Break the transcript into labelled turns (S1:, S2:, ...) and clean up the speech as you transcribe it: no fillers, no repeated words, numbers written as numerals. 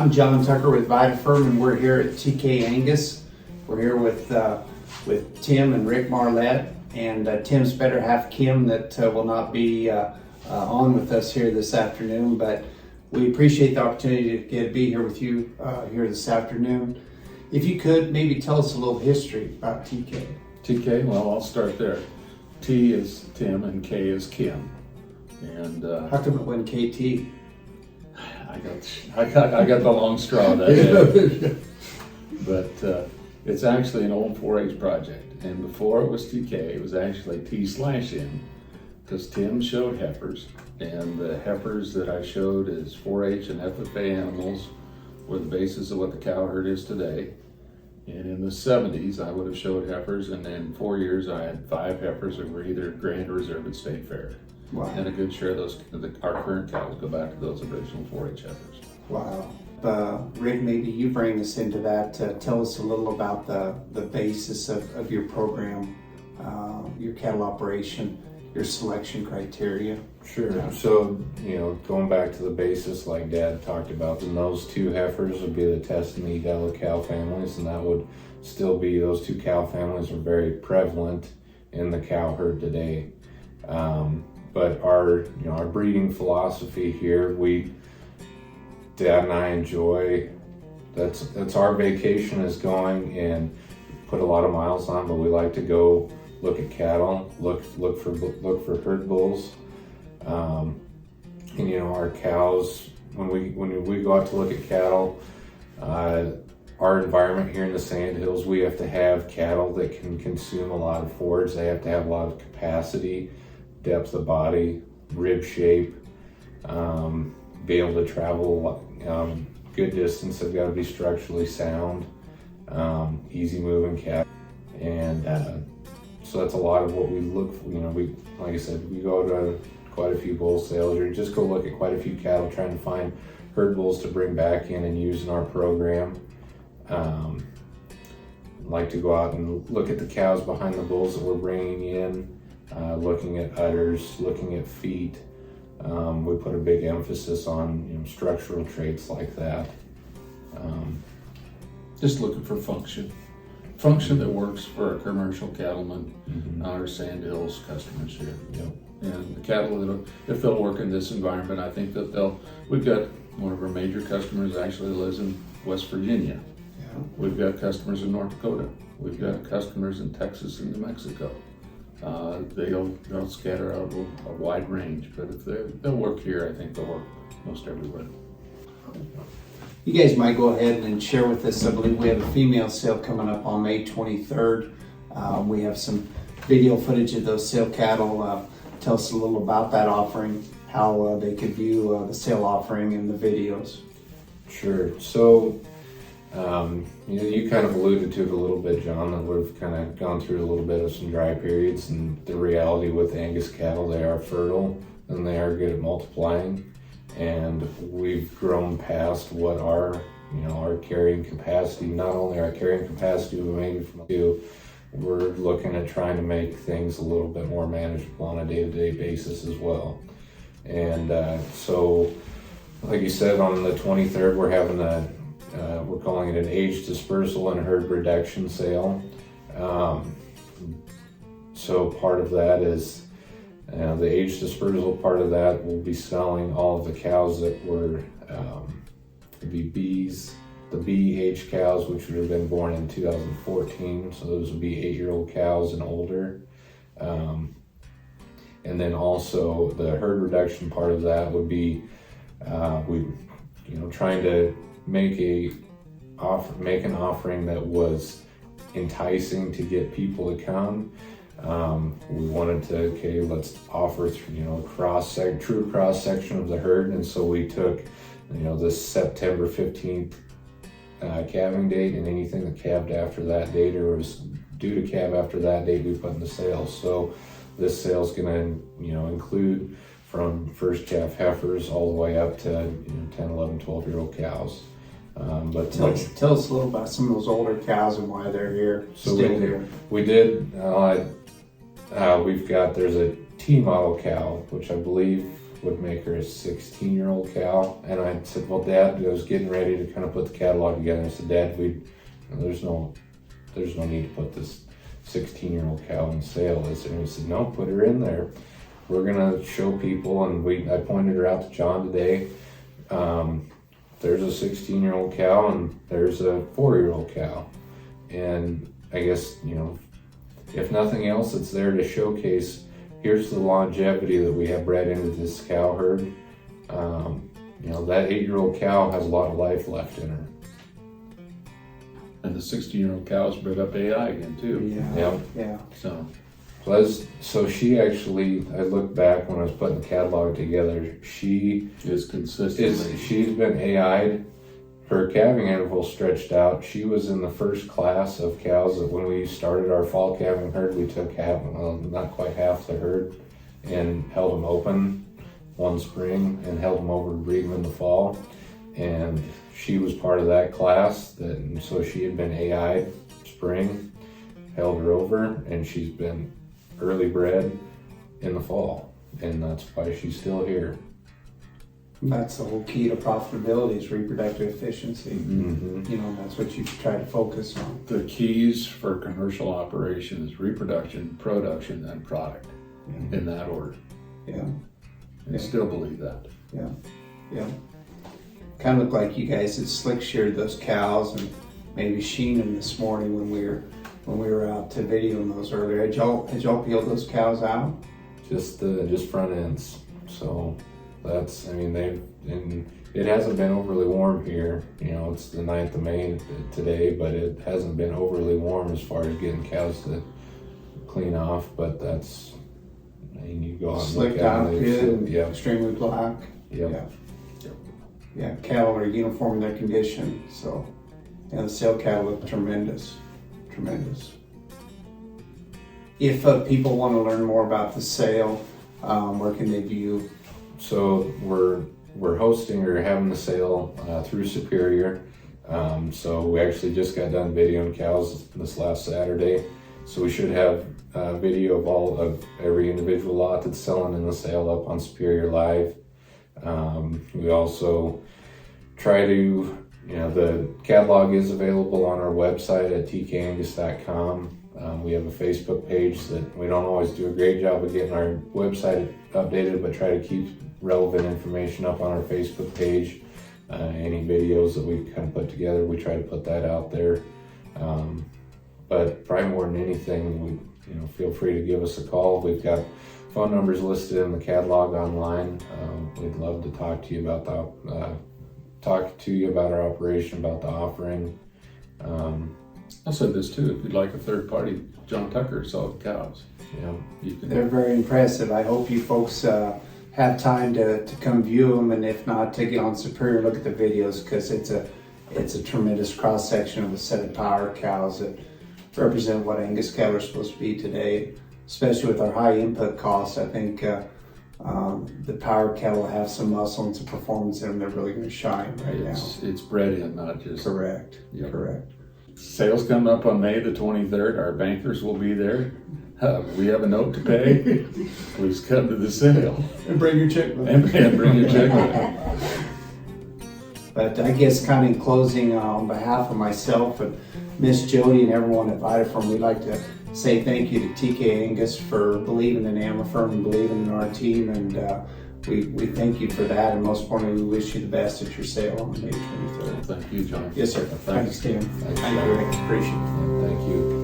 S1: I'm John Tucker with VitaFerm, and we're here at TK Angus. We're here with Tim and Rick Marlatt, and Tim's better half, Kim, that will not be on with us here this afternoon, but we appreciate the opportunity to be here with you here this afternoon. If you could, maybe tell us a little history about TK.
S2: TK, well, I'll start there. T is Tim and K is Kim. And
S1: How come it went KT?
S2: I got the long straw that day. But it's actually an old 4-H project. And before it was TK, it was actually T/M, because Tim showed heifers, and the heifers that I showed as 4-H and FFA animals were the basis of what the cow herd is today. And in the 70s, I would have showed heifers, and in 4 years, I had 5 heifers that were either Grand or Reserve at State Fair.
S1: Wow.
S2: And a good share of those, our current cows go back to those original 4-H heifers.
S1: Wow. Rick, maybe you bring us into that. Tell us a little about the basis of your program, your cattle operation, your selection criteria.
S3: Sure. So, going back to the basis like Dad talked about, then those 2 heifers would be the test and Edella cow families, and that would still be, those 2 cow families are very prevalent in the cow herd today. But our breeding philosophy here, Dad and I enjoy, that's our vacation, is going and put a lot of miles on, but we like to go look at cattle, look for herd bulls. And our cows, when we go out to look at cattle, our environment here in the Sand Hills, we have to have cattle that can consume a lot of forage. They have to have a lot of capacity, depth of body, rib shape, be able to travel good distance. They've got to be structurally sound, easy moving cattle, and so that's a lot of what we look for. Like I said, we go to quite a few bull sales, or just go look at quite a few cattle, trying to find herd bulls to bring back in and use in our program. Like to go out and look at the cows behind the bulls that we're bringing in, looking at udders, looking at feet. We put a big emphasis on structural traits like that.
S2: Just looking for function that works for our commercial cattlemen, our Sand Hills customers here. And the cattle, if they'll work in this environment, I think that we've got one of our major customers actually lives in West Virginia.
S1: Yeah.
S2: We've got customers in North Dakota. We've got customers in Texas and New Mexico. They'll scatter out a wide range, but if they'll work here, I think they'll work most everywhere.
S1: You guys might go ahead and share with us. I believe we have a female sale coming up on May 23rd. We have some video footage of those sale cattle. Tell us a little about that offering, how they could view the sale offering and the videos.
S3: Sure. So, you kind of alluded to it a little bit, John, that we've kind of gone through a little bit of some dry periods, and the reality with Angus cattle, they are fertile and they are good at multiplying. And we've grown past what our carrying capacity, not only our carrying capacity, but maybe we're looking at trying to make things a little bit more manageable on a day-to-day basis as well. And so, like you said, on the 23rd, we're having we're calling it an age dispersal and herd reduction sale. So part of that is the age dispersal part of that will be selling all of the cows that were the BH cows, which would have been born in 2014. So those would be 8-year-old cows and older. And then also the herd reduction part of that would be trying to make an offering that was enticing to get people to come. We wanted to, let's offer true cross section of the herd, and so we took this September 15th calving date, and anything that calved after that date or was due to calve after that date, we put in the sale. So this sale is going to include from first calf heifers all the way up to 10, 11, 12-year-old cows. But
S1: tell us a little about some of those older cows and why they're here.
S3: So we did. There's a T model cow, which I believe would make her a 16-year-old cow. And I said, well, Dad, I was getting ready to kind of put the catalog together. I said, Dad, there's no need to put this 16-year-old cow in sale, is there? And he said, no, put her in there. We're gonna show people, and I pointed her out to John today. There's a 16-year-old cow and there's a 4-year-old cow. And I guess, if nothing else, it's there to showcase, here's the longevity that we have bred into this cow herd. That 8-year-old cow has a lot of life left in her.
S2: And the 16-year-old cow's bred up AI again too.
S1: Yeah.
S3: So she actually, I looked back when I was putting the catalog together, she's been AI'd. Her calving interval stretched out. She was in the first class of cows that when we started our fall calving herd, we took not quite half the herd and held them open one spring and held them over to breed them in the fall. And she was part of that class, and so she had been AI'd spring, held her over, and she's been early bred in the fall, and that's why she's still here.
S1: That's the whole key to profitability is reproductive efficiency.
S3: Mm-hmm.
S1: That's what you try to focus on.
S2: The keys for commercial operation is reproduction, production, and product, in that order.
S1: Yeah.
S2: And still believe that.
S1: Yeah. Kind of looked like you guys had slick sheared those cows and maybe sheen them this morning when we were out to videoing those earlier. Had y'all peeled those cows out?
S3: Just front ends. So that's, it hasn't been overly warm here. It's the 9th of May today, but it hasn't been overly warm as far as getting cows to clean off. But that's, you go out and look
S1: Slicked
S3: at
S1: out
S3: them.
S1: good and extremely black.
S3: Yep.
S1: Yeah, cattle are uniform in their condition, so the sale cattle look tremendous. If people want to learn more about the sale, where can they view?
S3: So we're hosting or having the sale through Superior. So we actually just got done videoing cows this last Saturday. So we should have video of every individual lot that's selling in the sale up on Superior Live. We also try to, the catalog is available on our website at tkangus.com. We have a Facebook page that we don't always do a great job of getting our website updated, but try to keep relevant information up on our Facebook page. Any videos that we kind of put together, we try to put that out there. But probably more than anything, feel free to give us a call. We've got phone numbers listed in the catalog online. We'd love to talk to you about our operation, about the offering.
S2: I said this too, if you'd like a third party, John Tucker sells cows.
S1: They're very impressive. I hope you folks have time to come view them, and if not, to get on Superior and look at the videos, because it's a tremendous cross section of a set of power cows that represent what Angus cattle are supposed to be today. Especially with our high input costs, I think the power cattle have some muscle and some performance in them. They're really going to shine now.
S2: It's bred in, not just...
S1: Correct.
S2: Yep.
S1: Correct.
S2: Sales coming up on May the 23rd. Our bankers will be there. We have a note to pay. Please come to the sale.
S1: And bring your checkbook.
S2: And bring your checkbook.
S1: But I guess kind of in closing, on behalf of myself and Miss Jody and everyone at VitaFerm, we'd like to say thank you to TK Angus for believing in AmeriFerm and believing in our team, and we thank you for that, and most importantly, we wish you the best at your sale on May 23rd.
S2: Thank you, John.
S1: Yes, sir. Thanks, Tim. Thank you, Rick. Appreciate it.
S3: Thank you.